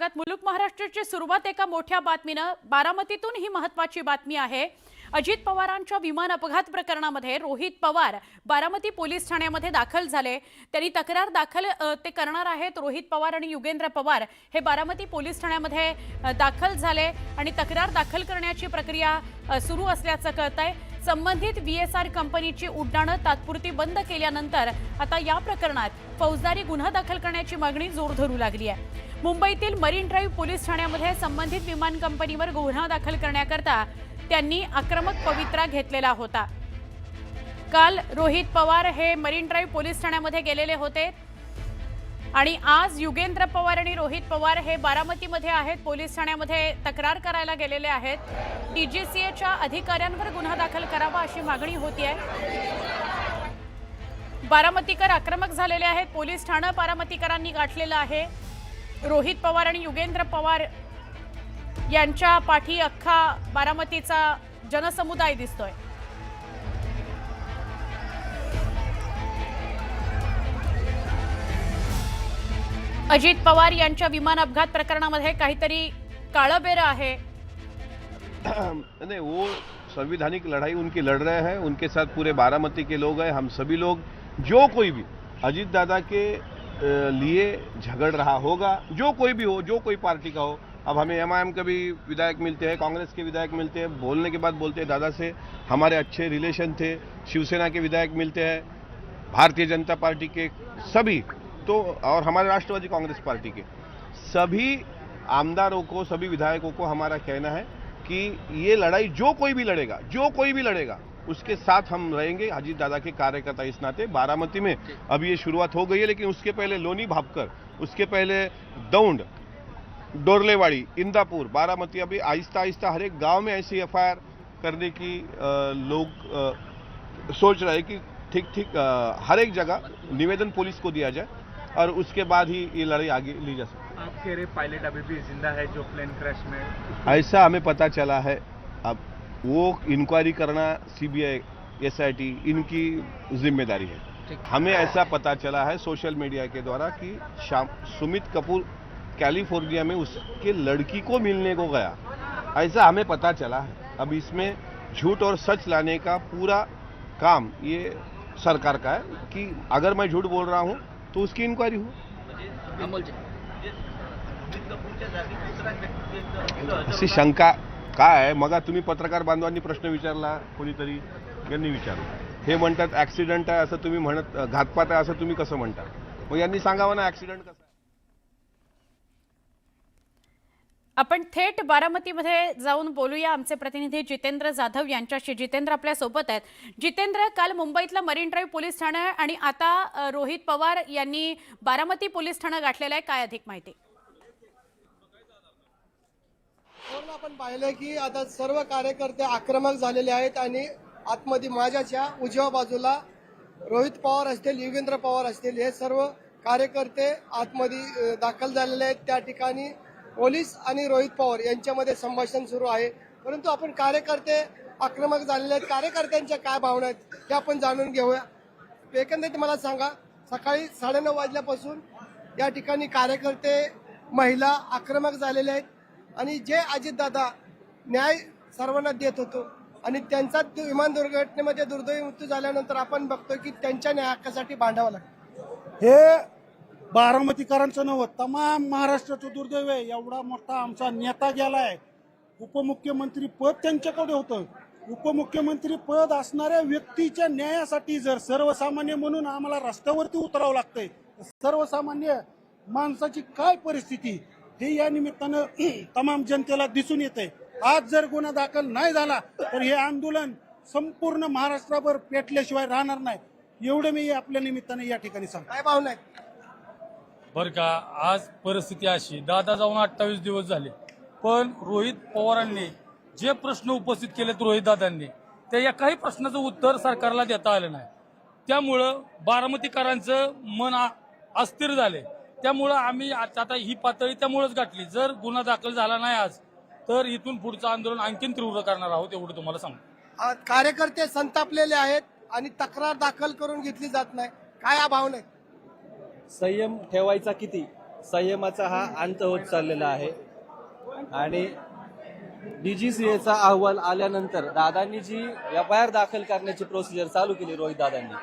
भागात मुलुक महाराष्ट्राची सुरुवात एका मोठ्या बातमीनं। बारामतीतून ही महत्त्वाची बातमी आहे। अजित पवारांच्या विमान अपघात प्रकरणामध्ये रोहित पवार बारामती पोलीस ठाण्यामध्ये दाखल झाले। त्यांनी तक्रार दाखल ते करणार आहेत। रोहित पवार आणि युगेंद्र पवार हे बारामती पोलीस ठाण्यामध्ये दाखल झाले आणि तक्रार दाखल करण्याची प्रक्रिया सुरू असल्याचं कळतंय। संबंधित VSR कंपनीची उड्डाणं तात्पुरती बंद केल्यानंतर आता या प्रकरणात फौजदारी गुन्हा दाखल करण्याची मागणी जोर धरू लागली आहे। मुंबईतील मरीन ड्राईव्ह पोलीस ठाण्यामध्ये संबंधित विमान कंपनीवर गुन्हा दाखल करण्याकरता त्यांनी आक्रमक पवित्रा घेतलेला होता। काल रोहित पवार हे मरीन ड्राईव्ह पोलीस ठाण्यामध्ये गेलेले होते आणि आज युगेंद्र पवार आणि रोहित पवार हे बारामतीमध्ये आहेत। पोलीस ठाण्यामध्ये तक्रार करायला गेलेले आहेत। DGCAच्या अधिकाऱ्यांवर गुन्हा दाखल करावा अशी मागणी होतीये। बारामतीकर आक्रमक झालेले आहेत। पोलीस ठाणं बारामतीकरांनी गाठलेलं आहे। रोहित पवार आणि युगेंद्र पवार यांच्या पाठी अख्खा बारामतीचा जनसमुदाय दिसतोय। अजित पवार यांच्या विमान अपघात प्रकरणामध्ये काहीतरी काळबेर आहे। नहीं, वो संवैधानिक लड़ाई उनकी लड़ रहे हैं। उनके साथ पूरे बारामती के लोग हैं। हम सभी लोग, जो कोई भी अजीत दादा के लिए झगड़ रहा होगा, जो कोई भी हो, जो कोई पार्टी का हो। अब हमें MIM के भी विधायक मिलते हैं, कांग्रेस के विधायक मिलते हैं, बोलने के बाद बोलते हैं दादा से हमारे अच्छे रिलेशन थे। शिवसेना के विधायक मिलते हैं, भारतीय जनता पार्टी के सभी, तो और हमारे राष्ट्रवादी कांग्रेस पार्टी के सभी आमदारों को, सभी विधायकों को हमारा कहना है कि ये लड़ाई जो कोई भी लड़ेगा उसके साथ हम रहेंगे। अजीत दादा के कार्यकर्ता इस नाते बारामती में अभी ये शुरुआत हो गई है, लेकिन उसके पहले लोनी भापकर, उसके पहले दौंड, डोरलेवाड़ी, इंदापुर, बारामती, अभी आहिस्ता आहिस्ता हर एक गांव में ऐसी FIR करने की लोग सोच रहे हैं कि ठीक हर एक जगह निवेदन पुलिस को दिया जाए और उसके बाद ही ये लड़ाई आगे ली जा सकती। आप कह रहे पायलट अभी भी जिंदा है जो प्लेन क्रैश में, ऐसा हमें पता चला है। अब वो इंक्वायरी करना CBI SIT इनकी जिम्मेदारी है। हमें ऐसा पता चला है सोशल मीडिया के द्वारा कि सुमित कपूर कैलिफोर्निया में उसके लड़की को मिलने को गया, ऐसा हमें पता चला है। अब इसमें झूठ और सच लाने का पूरा काम ये सरकार का है कि अगर मैं झूठ बोल रहा हूं तो उसकी इंक्वायरी हो। अशी शंका काय आहे? मग तुम्ही पत्रकार बांधवांनी प्रश्न विचारला, कोणीतरी यांनी विचारला। हे म्हणतात ऍक्सिडेंट आहे असं तुम्ही म्हणत, घातपात आहे असं तुम्ही कसं म्हणता? मग यांनी सांगावं ना ऍक्सिडेंट कसं आहे। आपण थेट बारामतीमध्ये जाऊन बोलूया आमचे प्रतिनिधी जितेंद्र जाधव यांच्याशी। जितेंद्र आपल्या सोबत आहेत। जितेंद्र, काल मुंबईतलं मरीन ड्राईव्ह पोलीस ठाणं आणि आता रोहित पवार यांनी बारामती पोलीस ठाणं गाठलेलं आहे, काय अधिक माहिती? आपण पाहिलं की आता सर्व कार्यकर्ते आक्रमक झालेले आहेत आणि आतमध्ये माझ्याच्या उजव्या बाजूला रोहित पवार असतील, युगेंद्र पवार असतील, हे सर्व कार्यकर्ते आतमध्ये दाखल झालेले आहेत। त्या ठिकाणी पोलीस आणि रोहित पवार यांच्यामध्ये संभाषण सुरू आहे। परंतु आपण कार्यकर्ते आक्रमक झालेले आहेत, कार्यकर्त्यांच्या काय भावना आहेत हे आपण जाणून घेऊया। एकंदरीत मला सांगा, सकाळी 9:30 वाजल्यापासून या ठिकाणी कार्यकर्ते, महिला आक्रमक झालेले आहेत आणि जे अजितदादा न्याय सर्वांना देत होतो आणि त्यांचा विमान दुर्घटनेमध्ये दुर्दैवी मृत्यू झाल्यानंतर आपण बघतो की त्यांच्या न्याय हक्कासाठी भांडावं लागतं। हे बारामतीकरांचं नव्हतं, तमाम महाराष्ट्राचं दुर्दैव आहे। एवढा मोठा आमचा नेता गेलाय, उपमुख्यमंत्री पद त्यांच्याकडे होतं। उपमुख्यमंत्री पद असणाऱ्या व्यक्तीच्या न्यायासाठी जर सर्वसामान्य म्हणून आम्हाला रस्त्यावरती उतरावं लागतंय, सर्वसामान्य माणसाची काय परिस्थिती हे या निमित्तानं तमाम जनतेला दिसून येते। आज जर गुन्हा दाखल नाही झाला तर हे आंदोलन संपूर्ण महाराष्ट्राभर पेटल्याशिवाय राहणार नाही, एवढं मी आपल्या निमित्ताने या ठिकाणी सांगतो। काय भावना आहेत? बरं का, आज परिस्थिती अशी, दादा जाऊन 28 दिवस झाले, पण रोहित पवारांनी जे प्रश्न उपस्थित केलेत रोहित दादांनी, त्या एकाही प्रश्नाचं उत्तर सरकारला देता आलं नाही। त्यामुळं बारामतीकरांचं मन अस्थिर झाले। त्यामुळं आम्ही आता ही पातळी त्यामुळेच गाठली। जर गुन्हा दाखल झाला नाही आज, तर इथून पुढचं आंदोलन आणखीन तीव्र करणार आहोत, एवढं तुम्हाला सांगतो। कार्यकर्ते संतापलेले आहेत आणि तक्रार दाखल करून घेतली जात नाही, काय भावना आहेत? संयम ठेवायचा किती, संयमाचा हा अंत होत चाललेला आहे आणि DGCAचा अहवाल आल्यानंतर दादांनी जी FIR दाखल करण्याची प्रोसिजर चालू केली रोहित दादांनी,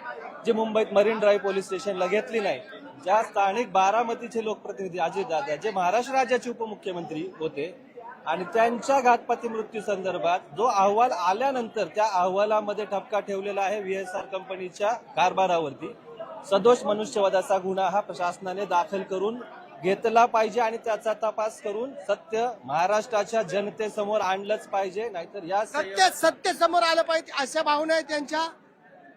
जी मुंबईत मरीन ड्राईव्ह पोलीस स्टेशनला घेतली नाही, ज्या स्थानिक बारामतीचे लोकप्रतिनिधी अजित दादा जे महाराष्ट्र राज्याचे उपमुख्यमंत्री होते आणि त्यांच्या घातपाती मृत्यू संदर्भात जो अहवाल आल्यानंतर त्या अहवालामध्ये ठपका ठेवलेला आहे VSR कंपनीच्या कारभारावरती, सदोष मनुष्यवधाचा गुन्हा हा प्रशासनाने दाखल करून घेतला पाहिजे आणि त्याचा तपास करून सत्य महाराष्ट्राच्या जनतेसमोर आणलंच पाहिजे, नाहीतर या सत्य समोर आलं पाहिजे अशा भावना आहेत त्यांच्या.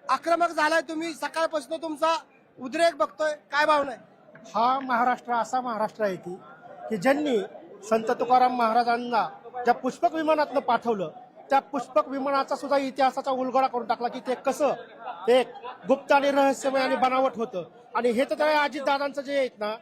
आक्रमक झालाय तुम्ही, सकाळपासून तुमचा उद्रेक बघतोय, काय भावना आहे? हा महाराष्ट्र असा महाराष्ट्र आहे की ज्यांनी संत तुकाराम महाराजांना ज्या पुष्पक विमानातनं पाठवलं, त्या पुष्पक विमानाचा सुद्धा इतिहासाचा उलगडा करून टाकला की ते कसं एक गुप्त आणि रहस्यमय आणि बनावट होतं. आणि हे तर अजितदादांचं जे आहेत ना,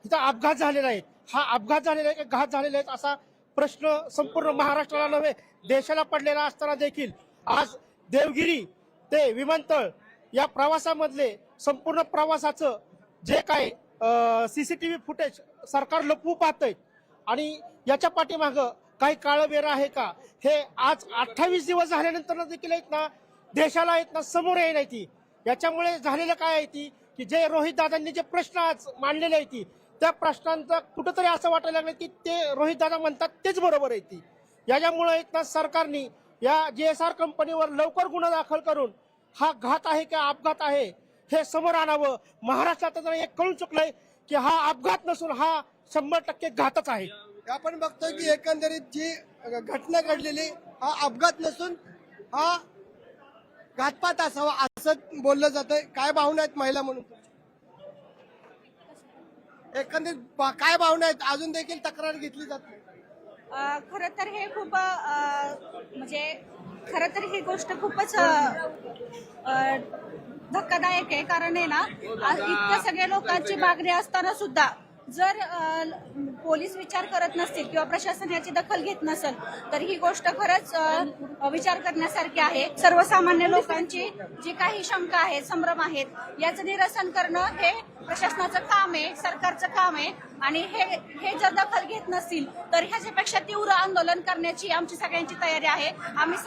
तिथं अपघात झालेला आहे, हा अपघात झालेला आहे की घात झालेला आहे असा प्रश्न संपूर्ण महाराष्ट्राला नव्हे देशाला पडलेला असताना देखील आज देवगिरी ते विमानतळ या प्रवासामधले संपूर्ण प्रवासाचं जे काय CCTV फुटेज सरकार लपवू पाहतंय आणि याच्या पाठीमागं काही काळबेरा आहे का, हे आज 28 दिवस झाल्यानंतर देखील आहेत ना देशाला आहेत ना समोर येईल ती. याच्यामुळे झालेलं काय आहे ती की जे रोहित दादांनी जे प्रश्न आज मांडलेले आहेत त्या प्रश्नांचं कुठंतरी असं वाटायला लागलं की ते रोहित दादा म्हणतात तेच बरोबर आहे ती. याच्यामुळे आहेत ना सरकारने या GSR कंपनीवर लवकर गुन्हा दाखल करून हा घात आहे का अपघात आहे हे समोर आणावं. महाराष्ट्रात एक कळून चुकलंय की हा अपघात नसून हा 100% घातच आहे. आपण बघतोय की एकंदरीत जी घटना घडलेली हा अपघात नसून हा घातपात असावा असं बोललं जातंय. काय भावना आहेत महिला म्हणून? एकंदरीत काय भावना आहेत? अजून देखील तक्रार घेतली जाते. खरं तर हे खूप म्हणजे खरं तर ही गोष्ट खूपच धक्कादायक आहे. कारण आहे ना इतक्या सगळ्या लोकांची मागणी असताना सुद्धा जर पोलीस विचार करत नसतील किंवा प्रशासन याची दखल घेत नसेल तर ही गोष्ट खरंच विचार करण्यासारखी आहे. सर्वसामान्य लोकांची जी काही शंका आहेत, संभ्रम आहेत, याचं निरसन करणं हे प्रशासनाचं काम आहे, सरकारचं काम आहे. आणि हे जर दखल घेत नसतील तर ह्याच्यापेक्षा तीव्र आंदोलन करण्याची आमची सगळ्यांची तयारी आहे. आम्ही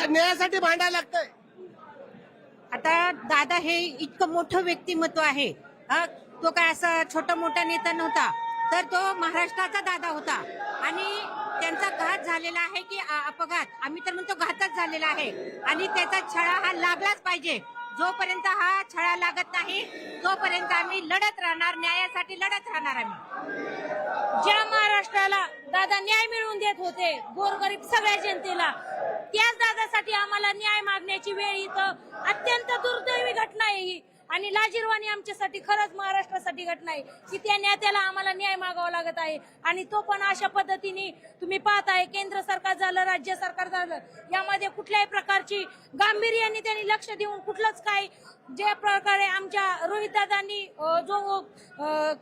न्यायासाठी भांडायला लागतंय. आता दादा हे इतकं मोठं व्यक्तिमत्व आहे, तो काय असा छोटा मोठा नेता नव्हता, तर तो महाराष्ट्राचा दादा होता आणि त्यांचा घात झालेला आहे की अपघात, आम्ही तर म्हणतो घातच झालेला आहे आणि त्याचा छळा हा लागलाच पाहिजे. जोपर्यंत हा छळा लागत नाही तोपर्यंत आम्ही लढत राहणार, न्यायासाठी लढत राहणार. आम्ही ज्या महाराष्ट्राला दादा न्याय मिळवून देत होते गोरगरीब सगळ्या जनतेला, त्याच दादासाठी आम्हाला न्याय मागण्याची वेळ इथं अत्यंत दुर्दैवी घटना आहे ही आणि लाजिरवाणी आमच्यासाठी खरंच महाराष्ट्रासाठी घटना आहे की त्या नेत्याला आम्हाला न्याय मागावा लागत आहे. आणि तो पण अशा पद्धतीने तुम्ही पाहताय, केंद्र सरकार झालं, राज्य सरकार झालं, यामध्ये कुठल्याही प्रकारची गांभीर्याने त्यांनी लक्ष देऊन कुठलंच काय ज्या प्रकारे आमच्या रोहित दादांनी जो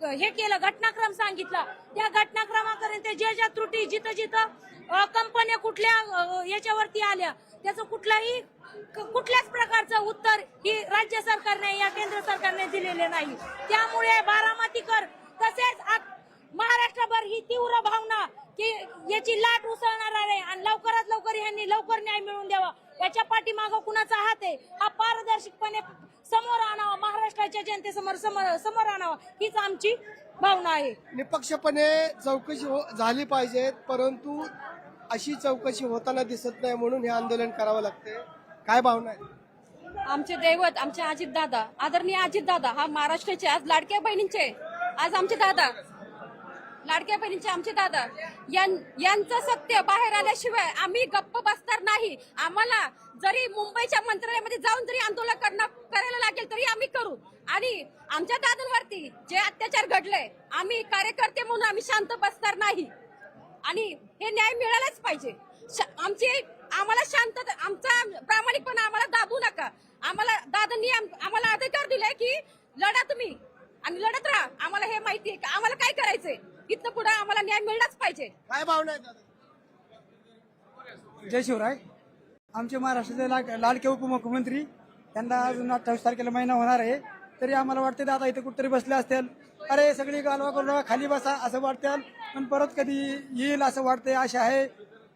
हे केलं, घटनाक्रम सांगितला, त्या घटनाक्रमापर्यंत ज्या त्रुटी जिथं जिथं कंपन्या कुठल्या याच्यावरती आल्या त्याचं कुठल्याच प्रकारचं उत्तर ही राज्य सरकारने या केंद्र सरकारने दिलेले नाही. त्यामुळे बारामतीकर तसेच महाराष्ट्रभर ही तीव्र भावना की याची लाट उसळणार आहे आणि लवकरात लवकर यांनी लवकर न्याय मिळवून द्यावा. याच्या पाठीमागं कुणाचा हात आहे हा पारदर्शकपणे समोर आणावा, महाराष्ट्राच्या जनतेसमोर समोर आणावा, हीच आमची भावना आहे. निपक्षपणे चौकशी झाली पाहिजे, परंतु अशी चौकशी होताना दिसत नाही म्हणून हे आंदोलन करावं लागते. काय भावना आहे? आमचे दैवत, आमचे अजितदादा, आदरणीय अजितदादा हा महाराष्ट्राचे आज लाडक्या बहिणींचे, आज आमचे दादा, लाडक्या बहिणींचे आमचे दादा, यांचं सत्य बाहेर आल्याशिवाय आम्ही गप्प बसणार नाही. आम्हाला जरी मुंबईच्या मंत्रालयामध्ये जाऊन जरी आंदोलन करायला लागेल तरी आम्ही करू. आणि आमच्या दादांवरती जे अत्याचार घडले, आम्ही कार्यकर्ते म्हणून आम्ही शांत बसणार नाही आणि हे न्याय मिळालाच पाहिजे. आम्हाला शांतता, आमचा प्रामाणिकपणा आम्हाला दाबू नका. आम्हाला दादांनी आम्हाला अधिकार दिलाय की लढा तुम्ही आणि लढत राहा. आम्हाला हे माहिती आहे की आम्हाला काय करायचंय, इथं पुढे आम्हाला न्याय मिळलाच पाहिजे. काय भावना आहे? जय शिवराय. आमचे महाराष्ट्राचे लाडके उपमुख्यमंत्री, त्यांना अजून 28 तारखेला महिना होणार आहे. तरी आम्हाला वाटते दादा इथे कुठेतरी बसले असतील, अरे सगळी गालवा करू नका, खाली बसा असं वाटतं, पण परत कधी येईल असं वाटते, आशा आहे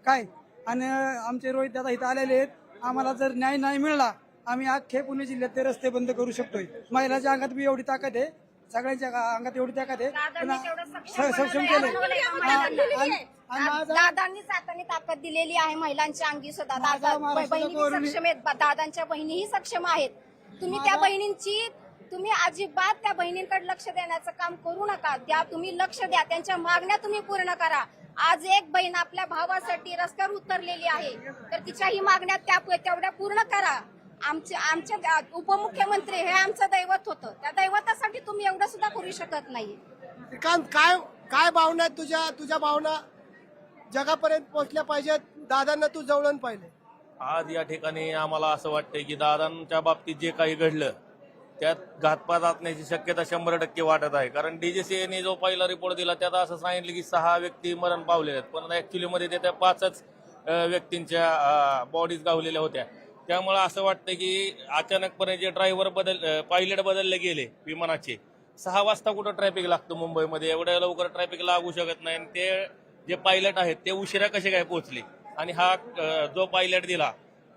काय. आणि आमचे रोहित दादा इथं आलेले आहेत, आम्हाला जर न्याय नाही मिळाला आम्ही अख्खे पुणे जिल्ह्यात ते रस्ते बंद करू शकतोय. महिलाच्या अंगात बी एवढी ताकद आहे, सगळ्यांच्या अंगात एवढी ताकद आहे, सक्षम केले. दादांनीच हाताने ताकद दिलेली आहे महिलांच्या अंगी सुद्धा. बहिणी सक्षम आहेत, दादांच्या बहिणीही सक्षम आहेत. तुम्ही त्या बहिणींची तुम्ही अजिबात त्या बहिणींकडे लक्ष देण्याचं काम करू नका. तुम्ही लक्ष द्या, त्यांच्या मागण्या तुम्ही पूर्ण करा. आज एक बहीण आपल्या भावासाठी रस्त्यावर उतरलेली आहे, तर तिच्याही मागण्या तेवढ्या पूर्ण करा. आमचे उपमुख्यमंत्री हे आमचं दैवत होतं, त्या दैवतासाठी तुम्ही एवढं सुद्धा करू शकत नाही. काय भावना आहेत तुझ्या भावना जगापर्यंत पोहोचल्या पाहिजेत, दादांना तू जवळून पाहिले. आज या ठिकाणी आम्हाला असं वाटतंय की दादांच्या बाबतीत जे काही घडलं त्यात घातपात असण्याची शक्यता 100% वाटत आहे. कारण डीजीसीएने जो पहिला रिपोर्ट दिला त्यात असं सांगितलं की 6 व्यक्ती मरण पावले आहेत, पण ऍक्च्युली मध्ये त्या 5च व्यक्तींच्या बॉडीज गावलेल्या होत्या. त्यामुळे असं वाटतं की अचानकपणे जे ड्रायव्हर पायलट बदलले गेले विमानाचे, 6 वाजता कुठं ट्रॅफिक लागतं मुंबईमध्ये, एवढ्या लवकर ट्रॅफिक लागू शकत नाही. आणि ते जे पायलट आहेत ते उशिरा कसे काय पोहोचले. आणि हा जो पायलट दिला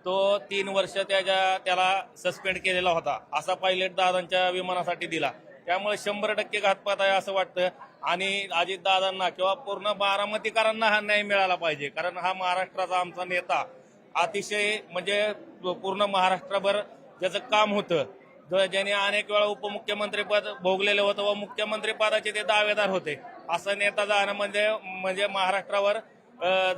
तो 3 वर्ष त्याला सस्पेंड केलेला होता, असा पायलट दादांच्या विमानासाठी दिला. त्यामुळे 100% घातपात आहे असं वाटतं. आणि अजित दादांना किंवा पूर्ण बारामतीकरांना हा न्याय मिळाला पाहिजे, कारण हा महाराष्ट्राचा आमचा नेता अतिशय म्हणजे पूर्ण महाराष्ट्रभर ज्याचं काम होतं, ज्याने अनेक वेळा उपमुख्यमंत्री पद भोगलेलं होतं व मुख्यमंत्री पदाचे ते दावेदार होते, असा नेता जाणं म्हणजे महाराष्ट्रावर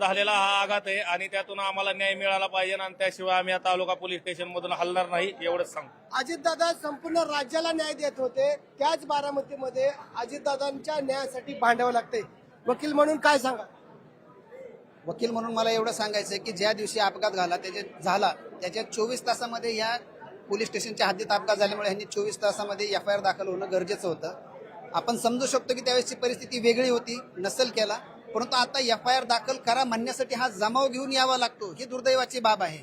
झालेला हा आघात आहे. आणि त्यातून आम्हाला न्याय मिळाला पाहिजे, आणि त्याशिवाय आम्ही या तालुका पोलीस स्टेशन मधून हलणार नाही एवढंच सांगतो. अजितदादा संपूर्ण राज्याला न्याय देत होते, त्याच बारामतीमध्ये अजितदादांच्या न्यायासाठी भांडावं लागते. वकील म्हणून काय सांगा. वकील म्हणून मला एवढं सांगायचं आहे की ज्या दिवशी अपघात झाला त्याच्या 24 तासामध्ये या पोलीस स्टेशनच्या हद्दीत अपघात झाल्यामुळे ह्यांनी 24 तासामध्ये FIR दाखल होणं गरजेचं होतं. आपण समजू शकतो की त्यावेळेसची परिस्थिती वेगळी होती, नसेल केला, परंतु आता FIR दाखल करा म्हणण्यासाठी हा जमाव घेऊन यावा लागतो, ही दुर्दैवाची बाब आहे.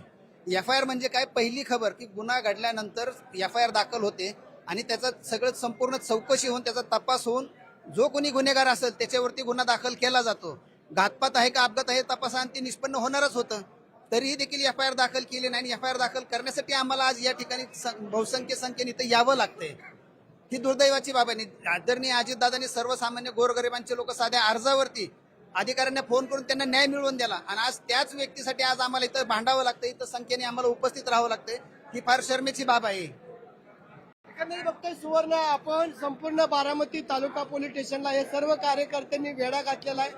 FIR म्हणजे काय, पहिली खबर की गुन्हा घडल्यानंतर FIR दाखल होते आणि त्याचं सगळं संपूर्ण चौकशी होऊन त्याचा तपास होऊन जो कोणी गुन्हेगार असेल त्याच्यावरती गुन्हा दाखल केला जातो. घातपात आहे का अपघात आहे तपासाने ते निष्पन्न होणारच होतं, तरीही देखील FIR दाखल केली नाही. आणि FIR दाखल करण्यासाठी आम्हाला आज या ठिकाणी बहुसंख्य संख्येने इथं यावं लागतंय, ही दुर्दैवाची बाब आहे. आदरणीय अजितदादांनी सर्वसामान्य गोरगरिबांचे लोक साध्या अर्जावरती अधिकाऱ्यांना फोन करून त्यांना न्याय मिळवून दिला, आणि आज त्याच व्यक्तीसाठी आज आम्हाला इथं भांडावं लागतं, इथं संख्येने आम्हाला उपस्थित राहावं लागतंय, ही फार शर्मेची बाब आहे. एकंदरीत बघतोय सुवर्ण, आपण संपूर्ण बारामती तालुका पोलीस स्टेशनला हे सर्व कार्यकर्त्यांनी वेढा घातलेला आहे.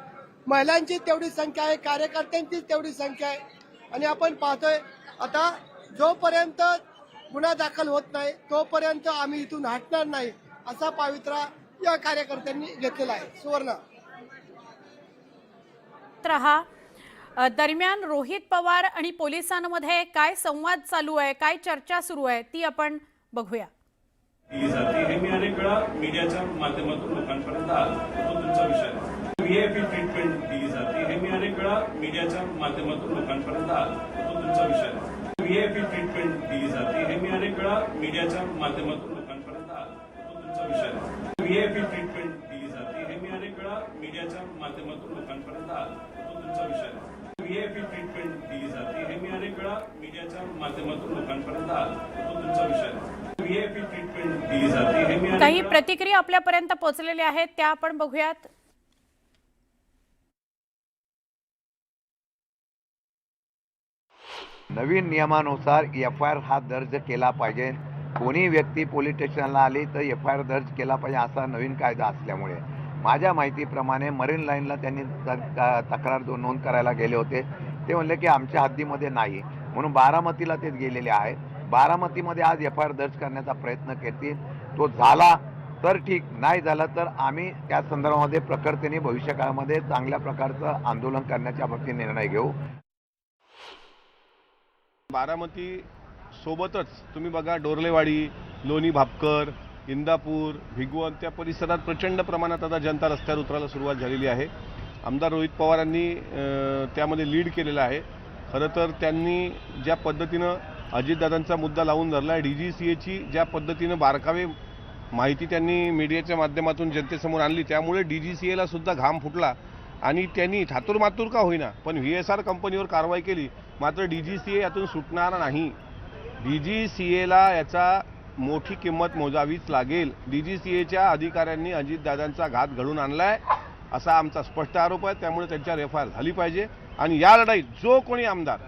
महिलांची तेवढी संख्या आहे, कार्यकर्त्यांची तेवढी संख्या आहे. आणि आपण पाहतोय आता जोपर्यंत गुन्हा दाखल होत नाही तोपर्यंत आम्ही इथून हटणार नाही, असा पवित्रा या कार्यकर्त्यांनी घेतलेला आहे. सुवर्ण दरम्यान रोहित पवार आणि पोलिसांमध्ये काय संवाद चालू आहे, काय चर्चा सुरू आहे ती आपण बघूया. दिली जाते हे मी अनेक वेळा मीडियाच्या माध्यमातून लोकांपर्यंत तो तुमचा विषय. VIP ट्रीटमेंट दिली जाते हे मी अनेक वेळा मीडियाच्या माध्यमातून लोकांपर्यंत तो तुमचा विषय. VIP ट्रीटमेंट दिली जाते हे मी अनेक वेळा मीडियाच्या माध्यमातून लोकांपर्यंत तो तुमचा विषय. VIP ट्रीटमेंट दिली जाते हे मी अनेक वेळा मीडियाच्या माध्यमातून लोकांपर्यंत तो तुमचा विषय. VIP ट्रीटमेंट दिली जाते हे मी अनेक वेळा मीडियाच्या माध्यमातून लोकांपर्यंत तो तुमचा विषय. VIP ट्रीटमेंट दिली जाते हे मी काही प्रतिक्रिया आपल्यापर्यंत पोहोचलेल्या आहेत त्या आपण बघूयात. नवीन नियमानुसार FIR हा दर्ज केला पाहिजे. कोणी व्यक्ती पोलीस स्टेशनला आली तर FIR दर्ज केला पाहिजे असा नवीन कायदा असल्यामुळे माझ्या माहितीप्रमाणे मरीन लाईनला त्यांनी तक्रार नोंद करायला गेले होते. ते म्हणले की आमच्या हद्दीमध्ये नाही, म्हणून बारामतीला ते गेलेले आहेत. बारामतीमध्ये आज FIR दर्ज करण्याचा प्रयत्न करतील. तो झाला तर ठीक, नाही झाला तर आम्ही त्या संदर्भामध्ये प्रखरतेने भविष्यकाळामध्ये चांगल्या प्रकारचं आंदोलन करण्याच्या बाबतीत निर्णय घेऊ. बारामती सोबतच तुम्ही बघा डोरलेवाडी, लोणी भापकर, इंदापूर, भिगवण त्या परिसरात प्रचंड प्रमाणात आता जनता रस्त्यावर उतरायला सुरुवात झालेली आहे. आमदार रोहित पवारांनी त्यामध्ये लीड केलेलं आहे. खरं तर त्यांनी ज्या पद्धतीनं अजितदादांचा मुद्दा लावून धरला आहे, DGCAची ज्या पद्धतीनं बारकावे माहिती त्यांनी मीडियाच्या माध्यमातून जनतेसमोर आणली, त्यामुळे DGCA ला सुद्धा घाम फुटला आणि त्यांनी थातूरमातूर का होईना पण VSR कंपनीवर कारवाई केली. मात्र DGCA यातून सुटणार नाही. DGCA ला याचा मोठी किंमत मोजावीच लागेल. DGCAच्या अधिकाऱ्यांनी अजितदादांचा घात घडून आणलाय असा आमचा स्पष्ट आरोप आहे. त्यामुळे त्यांच्यावर FIR झाली पाहिजे आणि या लढाईत जो कोणी आमदार,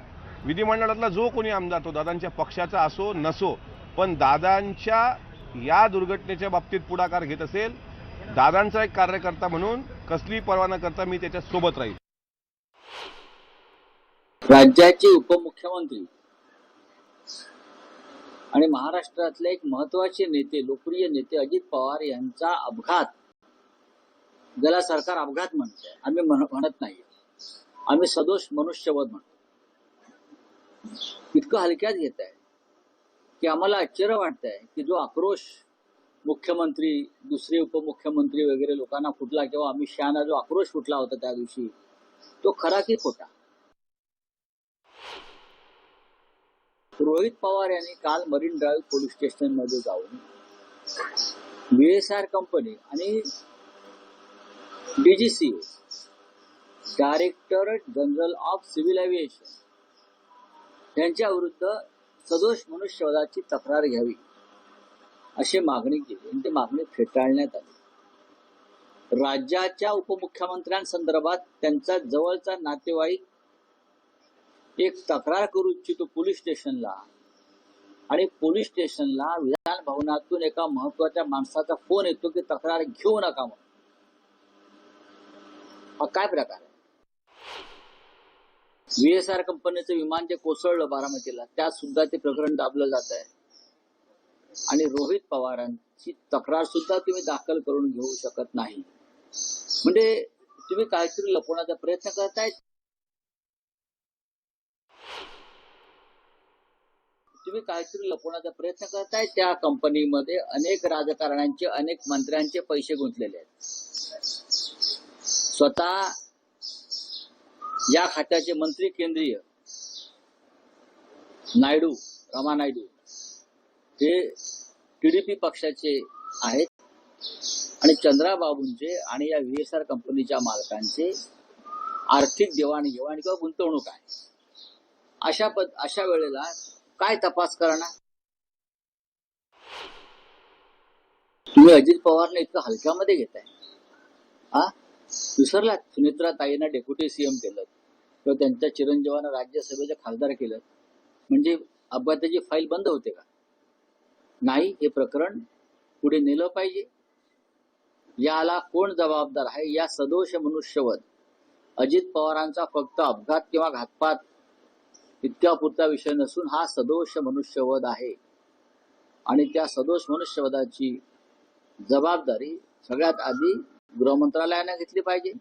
विधिमंडळातला जो कोणी आमदार, तो दादांच्या पक्षाचा असो नसो, पण दादांच्या या दुर्घटनेच्या बाबतीत पुढाकार घेत असेल, दादांचा एक कार्यकर्ता म्हणून कसली पर्वा न करता मी त्याच्या सोबत राहील. राज्याचे उपमुख्यमंत्री आणि महाराष्ट्रातले एक महत्वाचे नेते, लोकप्रिय नेते अजित पवार यांचा अपघात, ज्याला सरकार अपघात म्हणते, आम्ही म्हणत नाही, आम्ही सदोष मनुष्यवध म्हणतो, इतकं हलक्यात घेत आहे की आम्हाला आश्चर्य वाटत आहे की जो आक्रोश मुख्यमंत्री, दुसरे उपमुख्यमंत्री वगैरे लोकांना फुटला किंवा अमित शहाना जो आक्रोश फुटला होता त्या दिवशी, तो खरा की खोटा. रोहित पवार यांनी काल मरीन ड्राईव्ह पोलीस स्टेशन मध्ये जाऊन VSR कंपनी आणि DGCA, directorate general of civil aviation, यांच्या विरुद्ध सदोष मनुष्यवधाची तक्रार घ्यावी अशी मागणी केली आणि ती मागणी फेटाळण्यात आली. राज्याच्या उपमुख्यमंत्र्यांसंदर्भात त्यांचा जवळचा नातेवाईक एक तक्रार करू इच्छितो पोलीस स्टेशनला, आणि पोलीस स्टेशनला विधान भवनातून एका महत्वाच्या माणसाचा फोन येतो की तक्रार घेऊ नका म्हणून. हा काय प्रकार आहे? VSR कंपनीचं विमान जे कोसळलं बारामतीला, त्यात सुद्धा ते प्रकरण दाबलं जात आहे आणि रोहित पवारांची तक्रार सुद्धा तुम्ही दाखल करून घेऊ शकत नाही. म्हणजे तुम्ही काहीतरी लपवण्याचा प्रयत्न करताय. त्या कंपनीमध्ये अनेक राजकारण्यांचे, अनेक मंत्र्यांचे पैसे गुंतलेले आहेत. स्वतः या खात्याचे मंत्री केंद्रीय नायडू, रमा नायडू, हे TDP पक्षाचे आहेत आणि चंद्राबाबूंचे आणि या VSR कंपनीच्या मालकांचे आर्थिक देवाणघेवाण किंवा गुंतवणूक आहे. अशा वेळेला काय तपास करणार? तुम्ही अजित पवारने इतकं हलक्यामध्ये घेताय. विसरलात? सुनेत्रा ताईंना डेप्युटी CM केलं किंवा त्यांच्या चिरंजीवांना राज्यसभेचे खासदार केलं म्हणजे अपघाताची फाईल बंद होते का? नाही. हे प्रकरण पुढे नेलं पाहिजे. याला कोण जबाबदार आहे? या सदोष मनुष्यवध अजित पवारांचा फक्त अपघात किंवा घातपात इतक्या पुरता विषय नसून हा सदोष मनुष्यवध आहे आणि त्या सदोष मनुष्यवधाची जबाबदारी सगळ्यात आधी गृहमंत्रालयाने घेतली पाहिजे.